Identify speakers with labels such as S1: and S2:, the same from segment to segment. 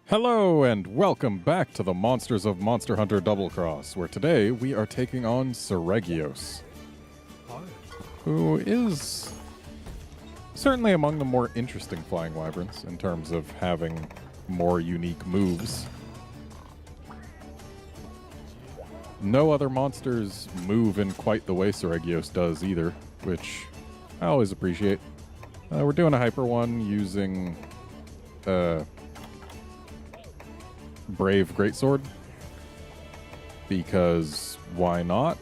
S1: Hello and welcome back to the Monsters of Monster Hunter Double Cross, where today we are taking on Seregios, who is certainly among the more interesting flying wyverns in terms of having more unique moves. No other monsters move in quite the way Seregios does either, which I always appreciate. We're doing a Hyper one using Brave Greatsword, because why not?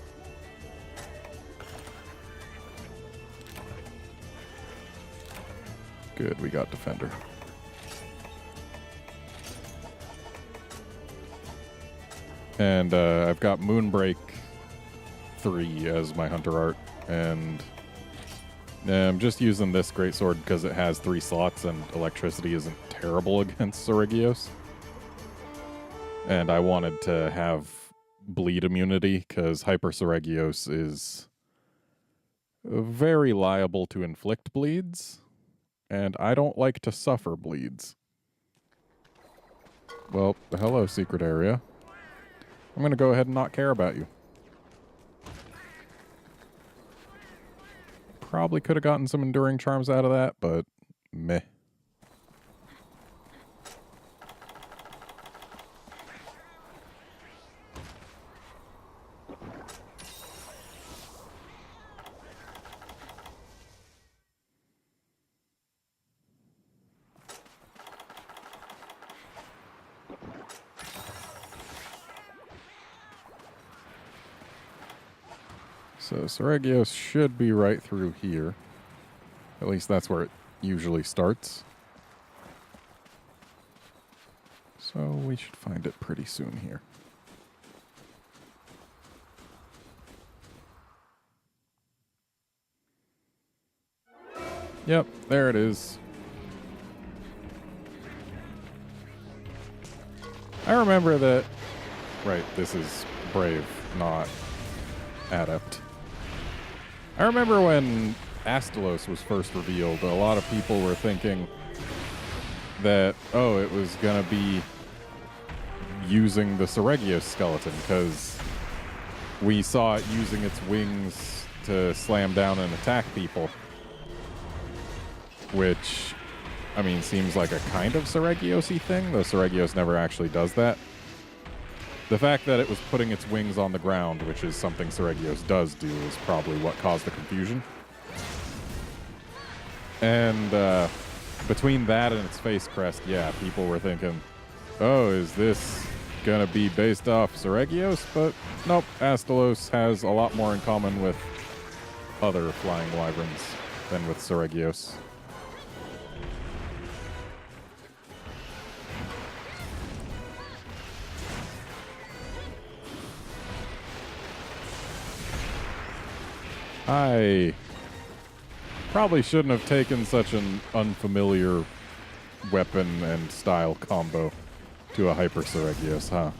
S1: Good, we got Defender. And I've got Moonbreak 3 as my Hunter art, and I'm just using this Greatsword because it has 3 slots and electricity isn't terrible against Seregios. And I wanted to have bleed immunity because Hyper Seregios is very liable to inflict bleeds, and I don't like to suffer bleeds. Well, hello, secret area. I'm going to go ahead and not care about you. Probably could have gotten some enduring charms out of that, but meh. So Seregios should be right through here. At least that's where it usually starts. So we should find it pretty soon here. Yep, there it is. I remember that... Right, this is Brave, not Adept. I remember when Astalos was first revealed, a lot of people were thinking that, oh, it was going to be using the Seregios skeleton, because we saw it using its wings to slam down and attack people. Which, I mean, seems like a kind of Seregios-y thing, though Seregios never actually does that. The fact that it was putting its wings on the ground, which is something Seregios does do, is probably what caused the confusion. And between that and its face crest, yeah, people were thinking, oh, is this gonna be based off Seregios? But nope, Astalos has a lot more in common with other flying wyverns than with Seregios. I probably shouldn't have taken such an unfamiliar weapon and style combo to a Hyper Seregios, huh?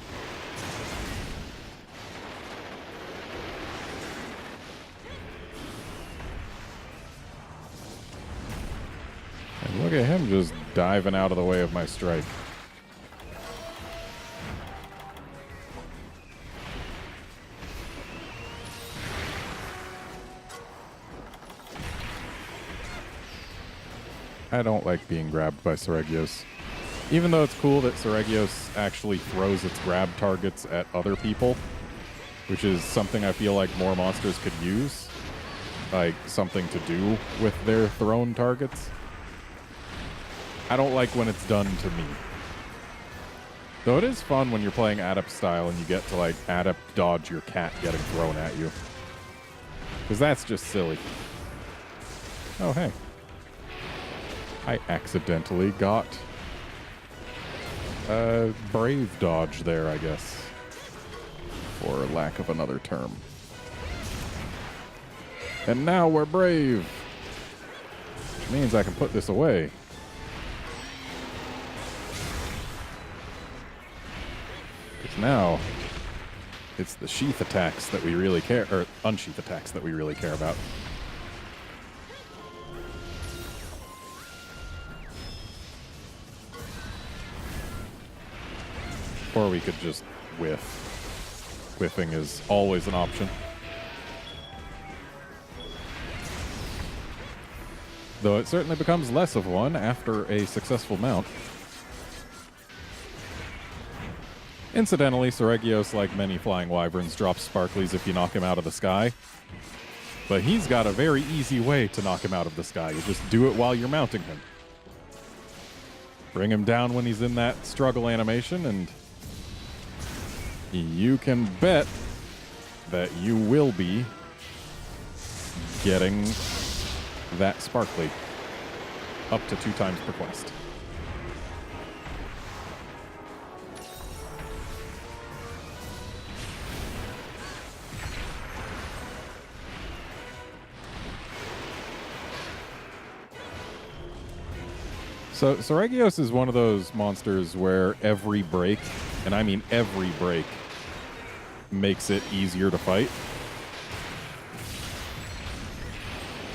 S1: And look at him just diving out of the way of my strike. I don't like being grabbed by Seregios. Even though it's cool that Seregios actually throws its grab targets at other people, which is something I feel like more monsters could use, like something to do with their thrown targets. I don't like when it's done to me. Though it is fun when you're playing Adept style and you get to like Adept dodge your cat getting thrown at you. Because that's just silly. Oh, hey. I accidentally got a Brave dodge there, I guess, for lack of another term. And now we're Brave, which means I can put this away. Because now it's the sheath attacks that we really care, or unsheath attacks that we really care about. Or we could just whiff. Whiffing is always an option. Though it certainly becomes less of one after a successful mount. Incidentally, Seregios, like many flying wyverns, drops sparklies if you knock him out of the sky. But he's got a very easy way to knock him out of the sky. You just do it while you're mounting him. Bring him down when he's in that struggle animation, and you can bet that you will be getting that sparkly up to 2 times per quest. So Seregios is one of those monsters where every break, and I mean every break, makes it easier to fight.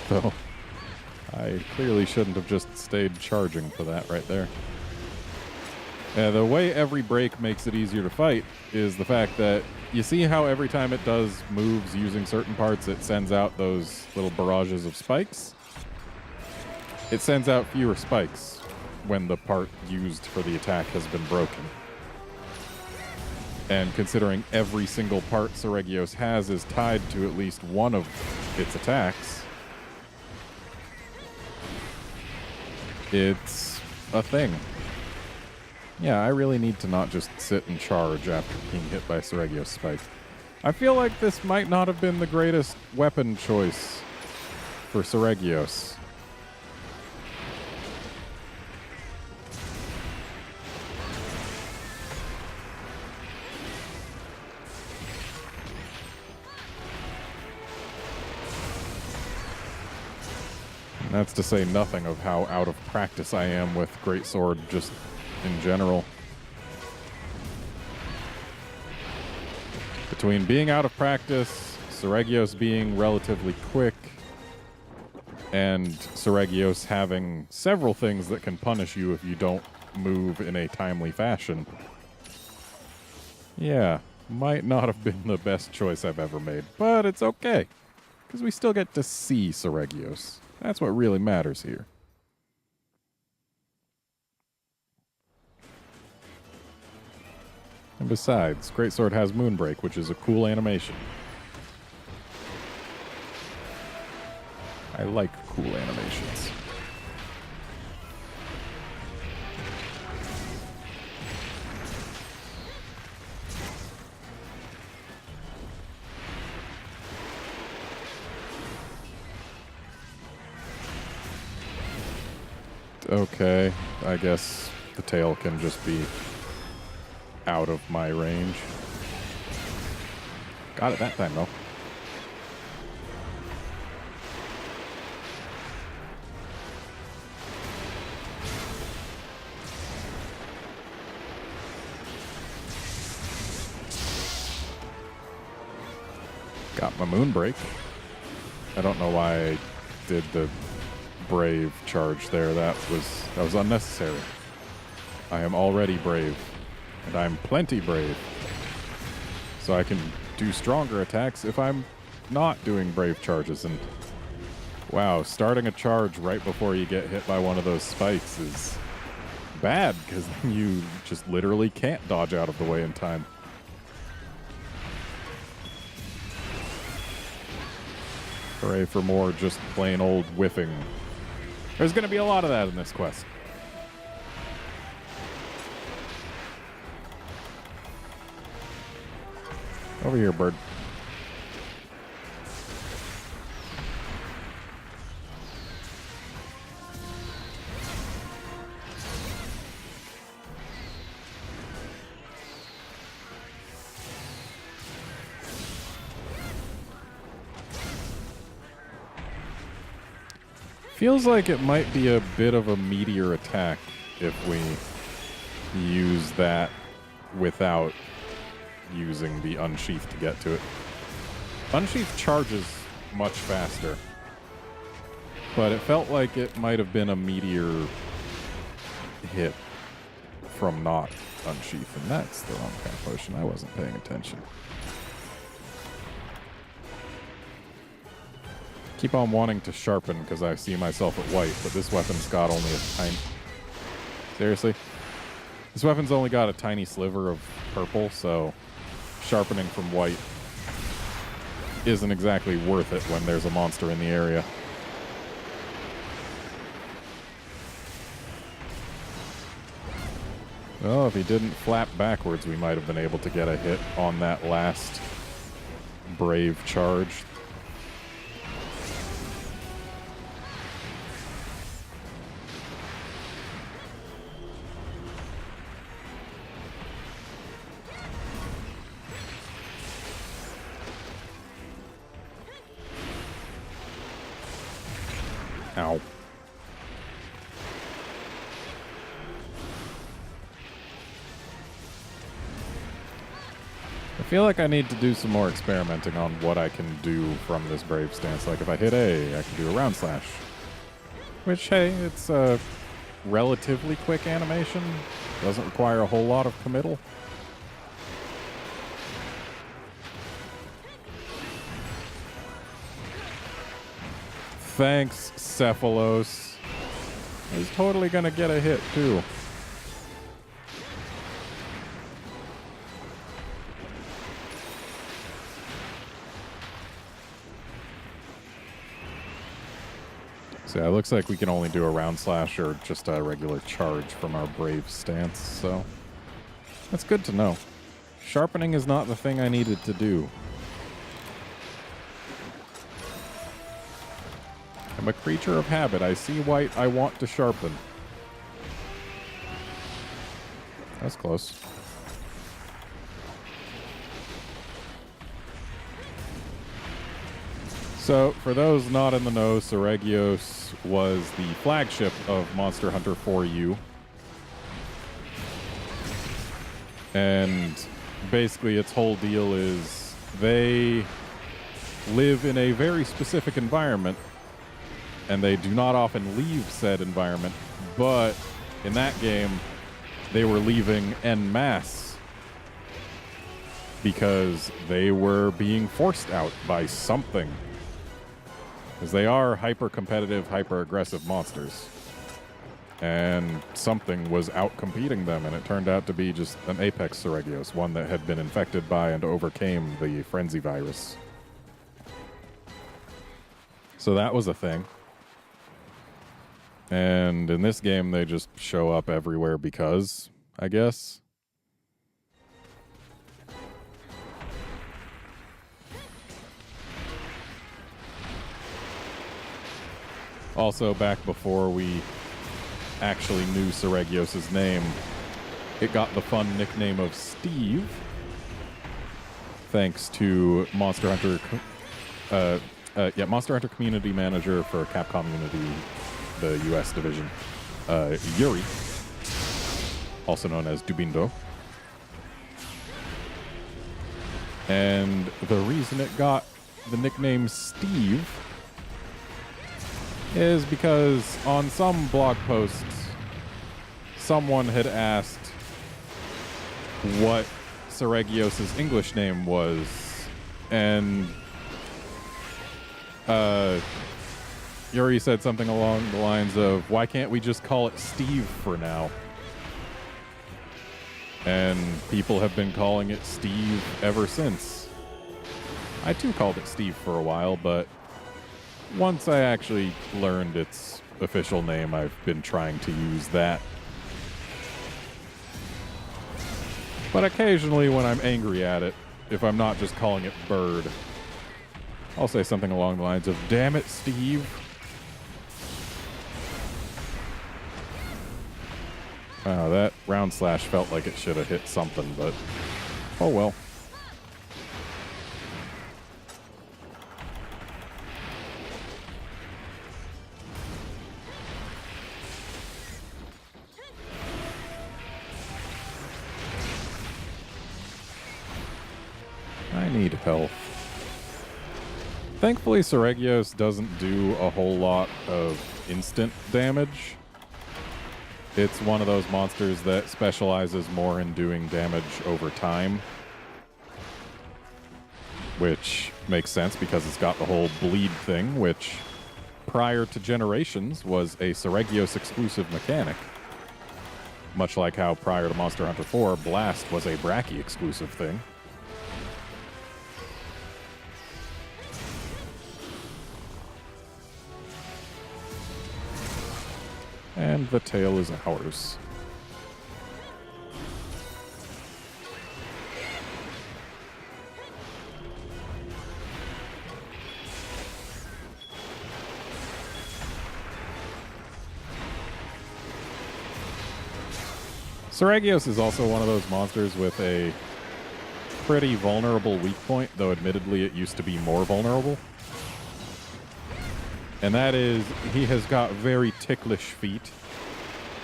S1: So I clearly shouldn't have just stayed charging for that right there. The way every break makes it easier to fight is the fact that you see how every time it does moves using certain parts, it sends out those little barrages of spikes? It sends out fewer spikes when the part used for the attack has been broken. And considering every single part Seregios has is tied to at least one of its attacks, it's a thing. Yeah, I really need to not just sit and charge after being hit by Seregios' spike. I feel like this might not have been the greatest weapon choice for Seregios. And that's to say nothing of how out of practice I am with Greatsword just in general. Between being out of practice, Seregios being relatively quick, and Seregios having several things that can punish you if you don't move in a timely fashion. Yeah, might not have been the best choice I've ever made, but it's okay, because we still get to see Seregios. That's what really matters here. And besides, Greatsword has Moonbreak, which is a cool animation. I like cool animations. Okay, I guess the tail can just be out of my range. Got it that time, though. Got my Moonbreak. I don't know why I did the brave charge there. That was unnecessary. I am already brave, and I'm plenty brave. So I can do stronger attacks if I'm not doing brave charges. And wow, starting a charge right before you get hit by one of those spikes is bad, because then you just literally can't dodge out of the way in time. Hooray for more just plain old whiffing. There's going to be a lot of that in this quest. Over here, bird. Feels like it might be a bit of a meteor attack if we use that without using the Unsheath to get to it. Unsheath charges much faster, but it felt like it might have been a meteor hit from not unsheathing. That's the wrong kind of potion. I wasn't paying attention. Keep on wanting to sharpen because I see myself at white, but this weapon's got only a tiny... Seriously? This weapon's only got a tiny sliver of purple, so sharpening from white isn't exactly worth it when there's a monster in the area. Well, if he didn't flap backwards, we might have been able to get a hit on that last brave charge. Ow. I feel like I need to do some more experimenting on what I can do from this brave stance. Like if I hit A, I can do a round slash. Which, hey, it's a relatively quick animation. Doesn't require a whole lot of committal. Thanks, Cephalos. He's totally gonna get a hit, too. So yeah, it looks like we can only do a round slash or just a regular charge from our brave stance, so that's good to know. Sharpening is not the thing I needed to do. I'm a creature of habit. I see white, I want to sharpen. That's close. So, for those not in the know, Seregios was the flagship of Monster Hunter 4U. And basically its whole deal is they live in a very specific environment and they do not often leave said environment, but in that game, they were leaving en masse because they were being forced out by something. Because they are hyper-competitive, hyper-aggressive monsters. And something was out-competing them, and it turned out to be just an Apex Seregios, one that had been infected by and overcame the Frenzy virus. So that was a thing. And in this game, they just show up everywhere because, I guess. Also, back before we actually knew Seregios' name, it got the fun nickname of Steve, thanks to Monster Hunter Community Manager for Capcom Unity, the US division, Yuri, also known as Dubindo. And the reason it got the nickname Steve is because on some blog posts, someone had asked what Seregios' English name was, and Yuri said something along the lines of, why can't we just call it Steve for now? And people have been calling it Steve ever since. I too called it Steve for a while, but once I actually learned its official name, I've been trying to use that. But occasionally when I'm angry at it, if I'm not just calling it Bird, I'll say something along the lines of, damn it, Steve. Wow, that round slash felt like it should have hit something, but oh well. I need health. Thankfully, Seregios doesn't do a whole lot of instant damage. It's one of those monsters that specializes more in doing damage over time, which makes sense because it's got the whole bleed thing, which prior to Generations was a Seregios exclusive mechanic. Much like how prior to Monster Hunter 4, Blast was a Brachy exclusive thing. And the tail is ours. Seregios is also one of those monsters with a pretty vulnerable weak point, though admittedly it used to be more vulnerable. And that is, he has got very ticklish feet,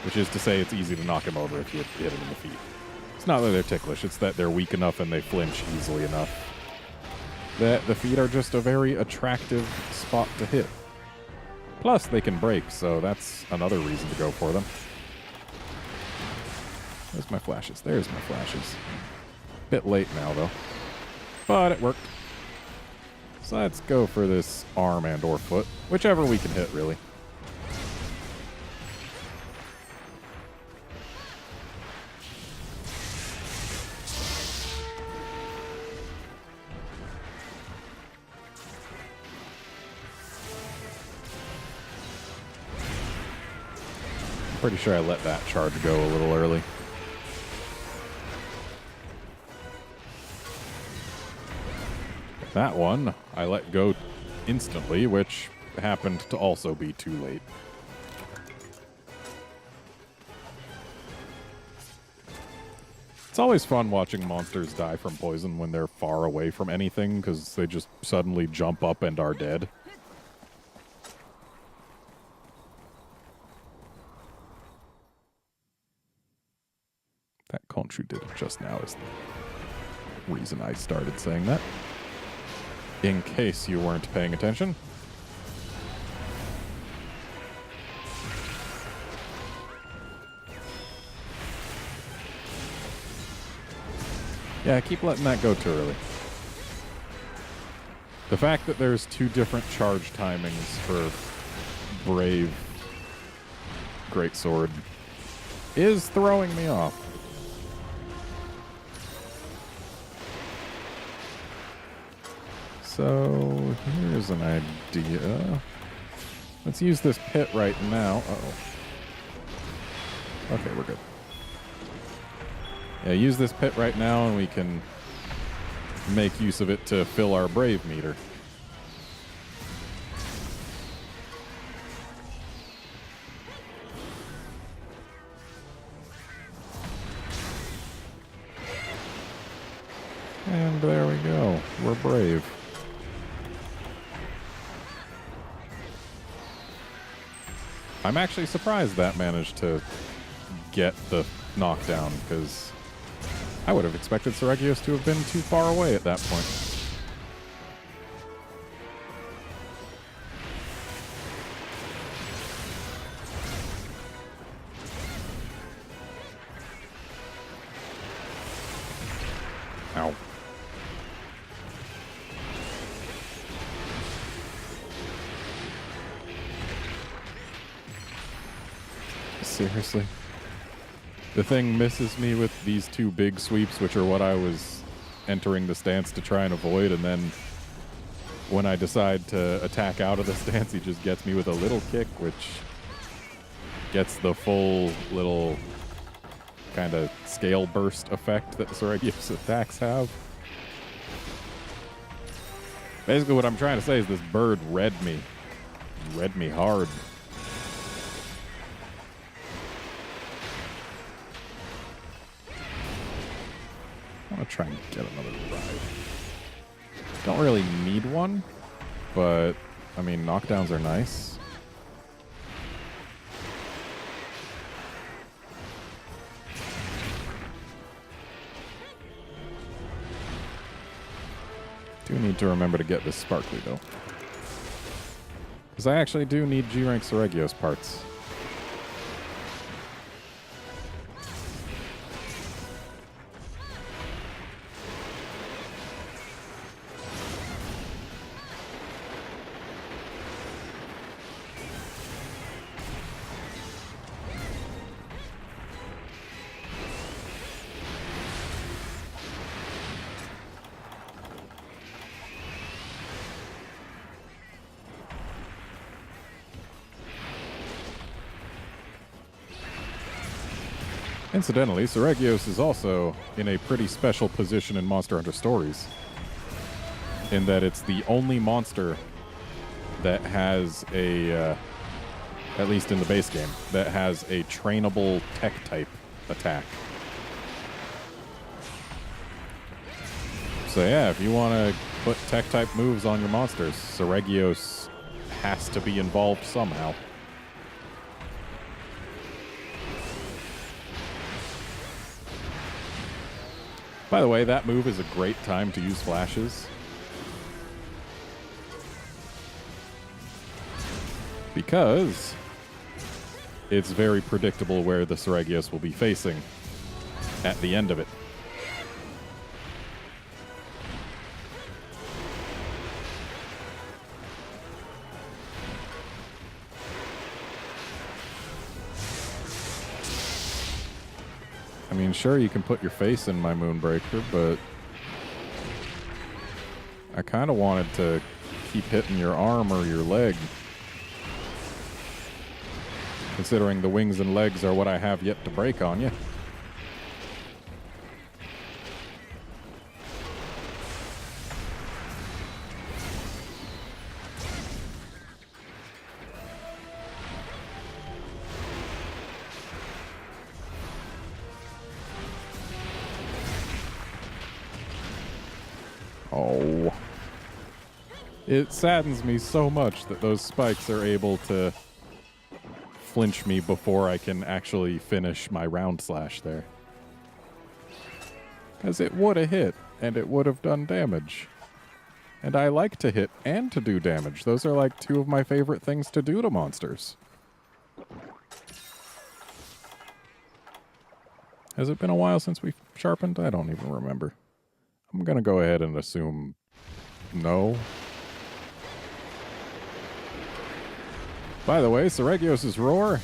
S1: which is to say it's easy to knock him over if you hit him in the feet. It's not that they're ticklish, it's that they're weak enough and they flinch easily enough that the feet are just a very attractive spot to hit. Plus, they can break, so that's another reason to go for them. There's my flashes. There's my flashes. Bit late now, though. But it worked. So let's go for this arm and or foot. Whichever we can hit, really. I'm pretty sure I let that charge go a little early. That one, I let go instantly, which happened to also be too late. It's always fun watching monsters die from poison when they're far away from anything, because they just suddenly jump up and are dead. That Conchu did it just now is the reason I started saying that. In case you weren't paying attention. Yeah, I keep letting that go too early. The fact that there's two different charge timings for Brave Greatsword is throwing me off. So, here's an idea. Let's use this pit right now. Uh-oh. Okay, we're good. Yeah, use this pit right now and we can make use of it to fill our Brave meter. And there we go. We're brave. I'm actually surprised that managed to get the knockdown, because I would have expected Seregios to have been too far away at that point. Ow. Seriously? The thing misses me with these two big sweeps, which are what I was entering the stance to try and avoid, and then when I decide to attack out of the stance, he just gets me with a little kick, which gets the full little kind of scale burst effect that Seregios attacks have. Basically what I'm trying to say is this bird read me. Read me hard. I want to try and get another ride. Don't really need one, but, I mean, knockdowns are nice. Do need to remember to get this sparkly, though. Because I actually do need G-Rank Seregios parts. Incidentally, Seregios is also in a pretty special position in Monster Hunter Stories, in that it's the only monster that has a, at least in the base game, that has a trainable tech-type attack. So yeah, if you want to put tech-type moves on your monsters, Seregios has to be involved somehow. By the way, that move is a great time to use flashes, because it's very predictable where the Seregios will be facing at the end of it. I mean, sure, you can put your face in my Moonbreaker, but I kind of wanted to keep hitting your arm or your leg, considering the wings and legs are what I have yet to break on you. Oh. It saddens me so much that those spikes are able to flinch me before I can actually finish my round slash there. Because it would have hit, and it would have done damage. And I like to hit and to do damage. Those are like two of my favorite things to do to monsters. Has it been a while since we've sharpened? I don't even remember. I'm going to go ahead and assume no. By the way, Seregios' roar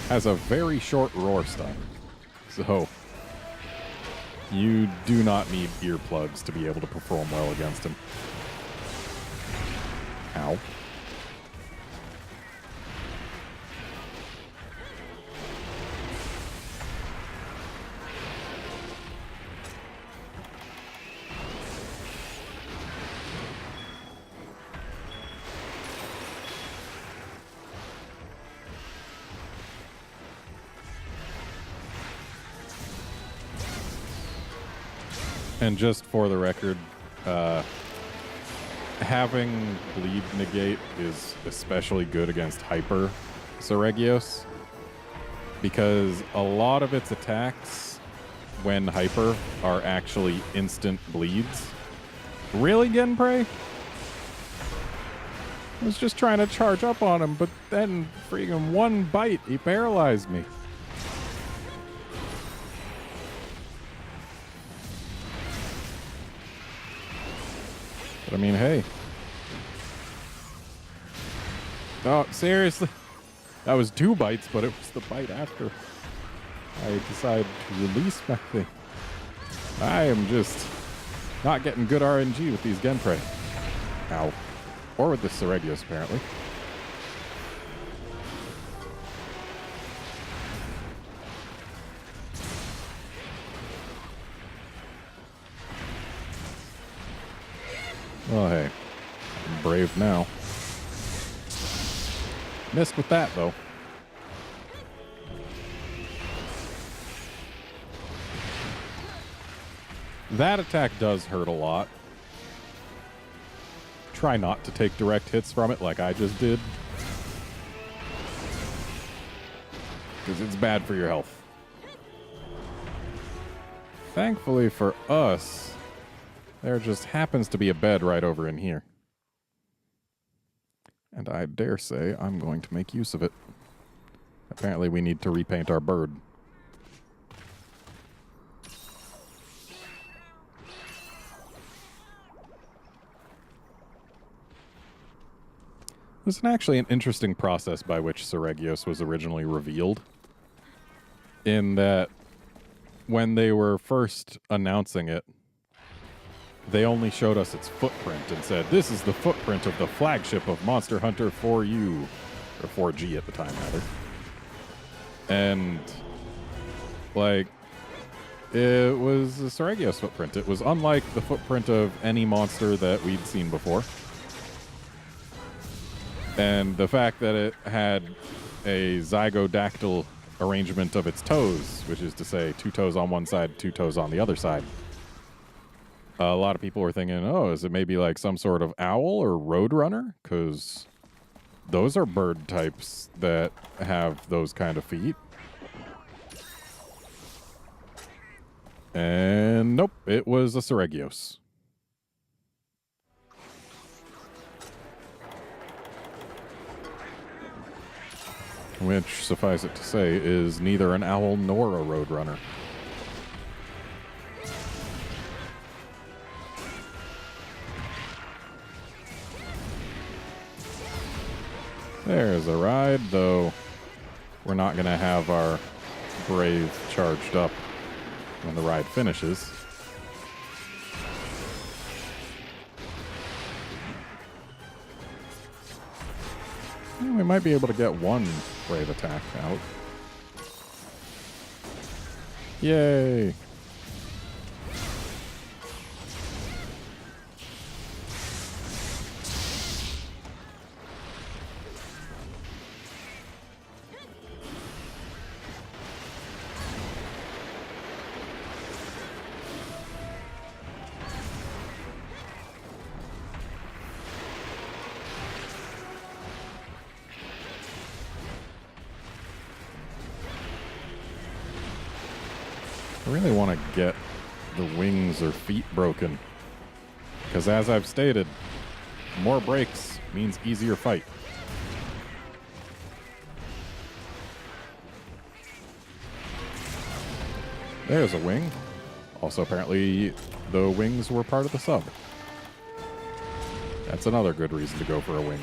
S1: has a very short roar stun. So you do not need earplugs to be able to perform well against him. Ow. And just for the record, having bleed negate is especially good against hyper Seregios, because a lot of its attacks when hyper are actually instant bleeds. Really, Genprey? I was just trying to charge up on him, but then freaking one bite, he paralyzed me. But I mean, hey. Oh, seriously? That was 2 bites, but it was the bite after I decided to release my thing. I am just not getting good RNG with these Genprey. Ow. Or with the Seregios, apparently. Well, hey, I'm brave now. Missed with that, though. That attack does hurt a lot. Try not to take direct hits from it like I just did, because it's bad for your health. Thankfully for us, there just happens to be a bed right over in here. And I dare say I'm going to make use of it. Apparently we need to repaint our bird. This is actually an interesting process by which Seregios was originally revealed. In that, when they were first announcing it, they only showed us its footprint and said, this is the footprint of the flagship of Monster Hunter 4U, or 4G at the time, rather. And Like, it was a Seregios footprint. It was unlike the footprint of any monster that we'd seen before. And the fact that it had a zygodactyl arrangement of its toes, which is to say 2 toes on one side, 2 toes on the other side. A lot of people were thinking, oh, is it maybe like some sort of owl or roadrunner? Because those are bird types that have those kind of feet. And nope, it was a Seregios. Which, suffice it to say, is neither an owl nor a roadrunner. There's a ride, though we're not going to have our Brave charged up when the ride finishes. We might be able to get one Brave attack out. Yay! I really want to get the wings or feet broken, because as I've stated, more breaks means easier fight. There's a wing. Also, apparently, the wings were part of the sub. That's another good reason to go for a wing.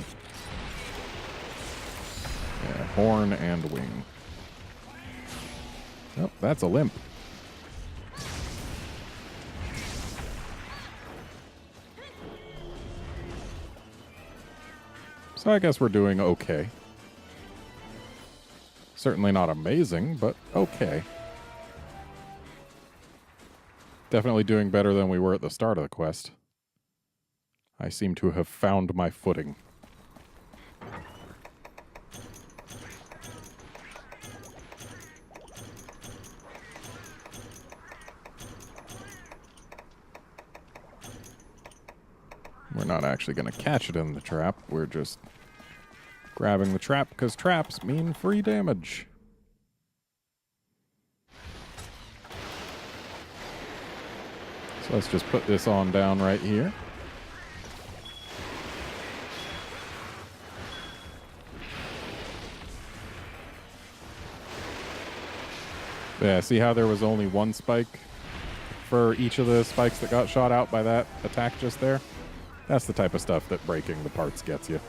S1: Yeah, horn and wing. Oh, that's a limp. So I guess we're doing okay. Certainly not amazing, but okay. Definitely doing better than we were at the start of the quest. I seem to have found my footing. We're not actually going to catch it in the trap. We're just grabbing the trap because traps mean free damage. So let's just put this on down right here. Yeah, see how there was only one spike for each of the spikes that got shot out by that attack just there? That's the type of stuff that breaking the parts gets you.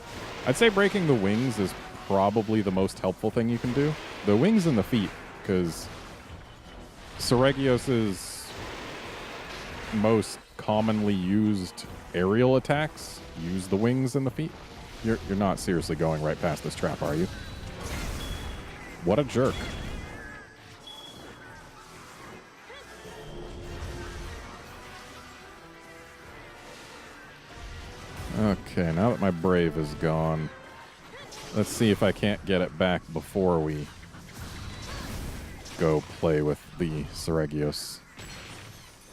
S1: I'd say breaking the wings is probably the most helpful thing you can do. The wings and the feet, because Seregios' most commonly used aerial attacks use the wings and the feet. You're not seriously going right past this trap, are you? What a jerk. Okay, now that my Brave is gone, let's see if I can't get it back before we go play with the Seregios.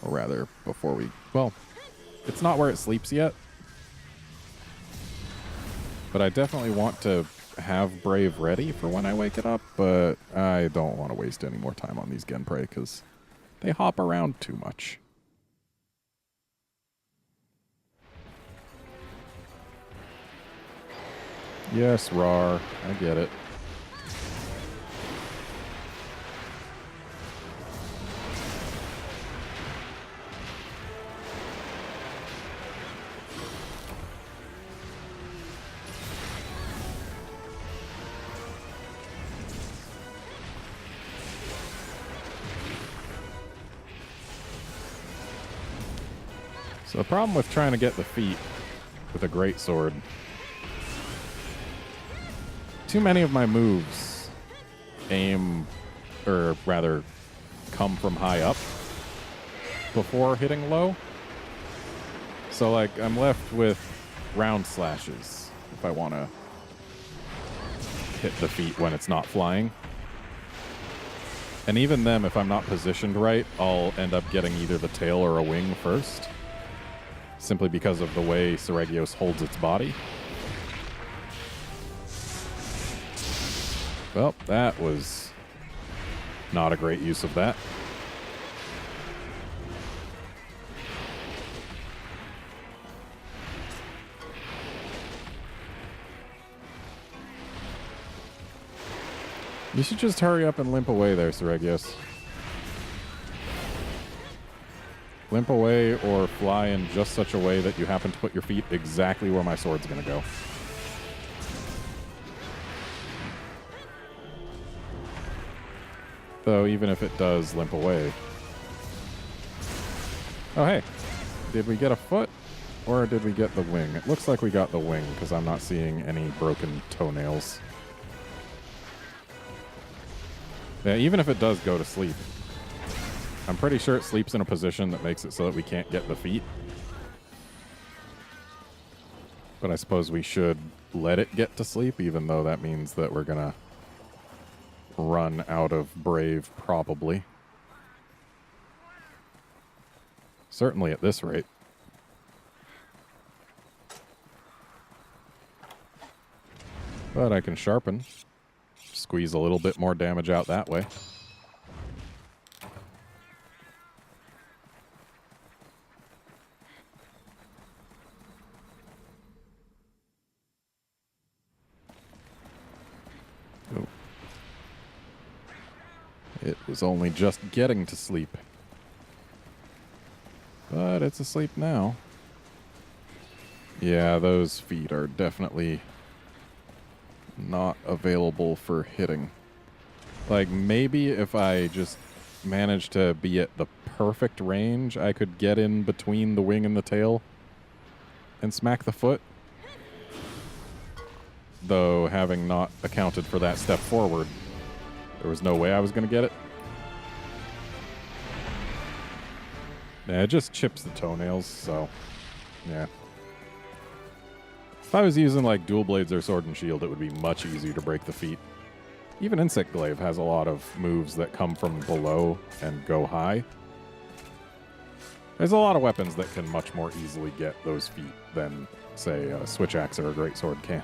S1: Or rather, before we... Well, it's not where it sleeps yet. But I definitely want to have Brave ready for when I wake it up, but I don't want to waste any more time on these Genprei, because they hop around too much. Yes, Rar. I get it. So the problem with trying to get the feet with a greatsword, too many of my moves aim, or rather come from high up before hitting low. So, like, I'm left with round slashes if I want to hit the feet when it's not flying. And even then, if I'm not positioned right, I'll end up getting either the tail or a wing first, simply because of the way Seregios holds its body. Well, that was not a great use of that. You should just hurry up and limp away there, Seregios. Limp away or fly in just such a way that you happen to put your feet exactly where my sword's going to go. Though, even if it does limp away. Oh, hey. Did we get a foot? Or did we get the wing? It looks like we got the wing, because I'm not seeing any broken toenails. Yeah, even if it does go to sleep, I'm pretty sure it sleeps in a position that makes it so that we can't get the feet. But I suppose we should let it get to sleep, even though that means that we're gonna run out of Brave, probably. Certainly at this rate. But I can sharpen. Squeeze a little bit more damage out that way. Oh. It was only just getting to sleep. But it's asleep now. Yeah, those feet are definitely not available for hitting. Like, maybe if I just managed to be at the perfect range, I could get in between the wing and the tail and smack the foot. Though, having not accounted for that step forward, there was no way I was going to get it. Yeah, it just chips the toenails, so yeah. If I was using, like, dual blades or sword and shield, it would be much easier to break the feet. Even Insect Glaive has a lot of moves that come from below and go high. There's a lot of weapons that can much more easily get those feet than, say, a Switch Axe or a Greatsword can.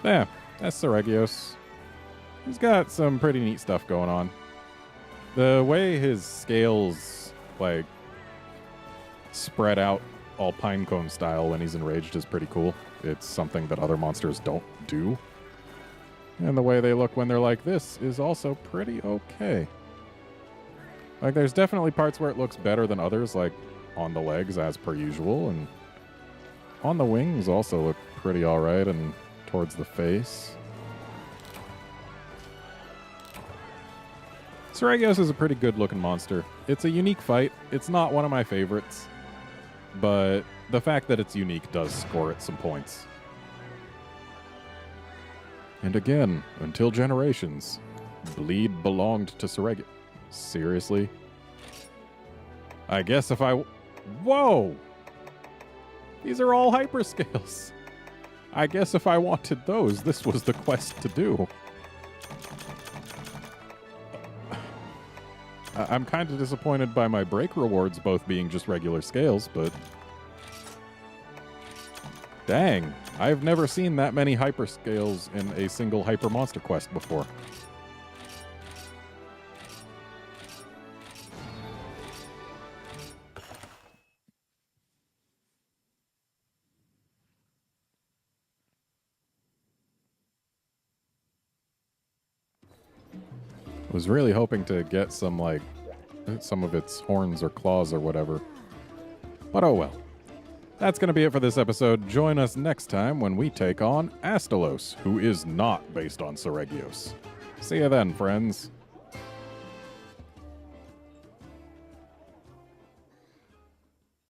S1: Yeah, that's Seregios. He's got some pretty neat stuff going on. The way his scales, like, spread out all pinecone style when he's enraged is pretty cool. It's something that other monsters don't do. And the way they look when they're like this is also pretty okay. Like, there's definitely parts where it looks better than others, like on the legs as per usual, and on the wings also look pretty alright, and towards the face. Seregios is a pretty good looking monster. It's a unique fight. It's not one of my favorites, but the fact that it's unique does score it some points. And again, until generations, bleed belonged to Seregios. Seriously? I guess if I... Whoa! These are all hyperscales. I guess if I wanted those, this was the quest to do. I'm kind of disappointed by my break rewards both being just regular scales, but... Dang, I've never seen that many hyperscales in a single hyper monster quest before. Was really hoping to get some, like, some of its horns or claws or whatever. But oh well. That's going to be it for this episode. Join us next time when we take on Astalos, who is not based on Seregios. See you then, friends.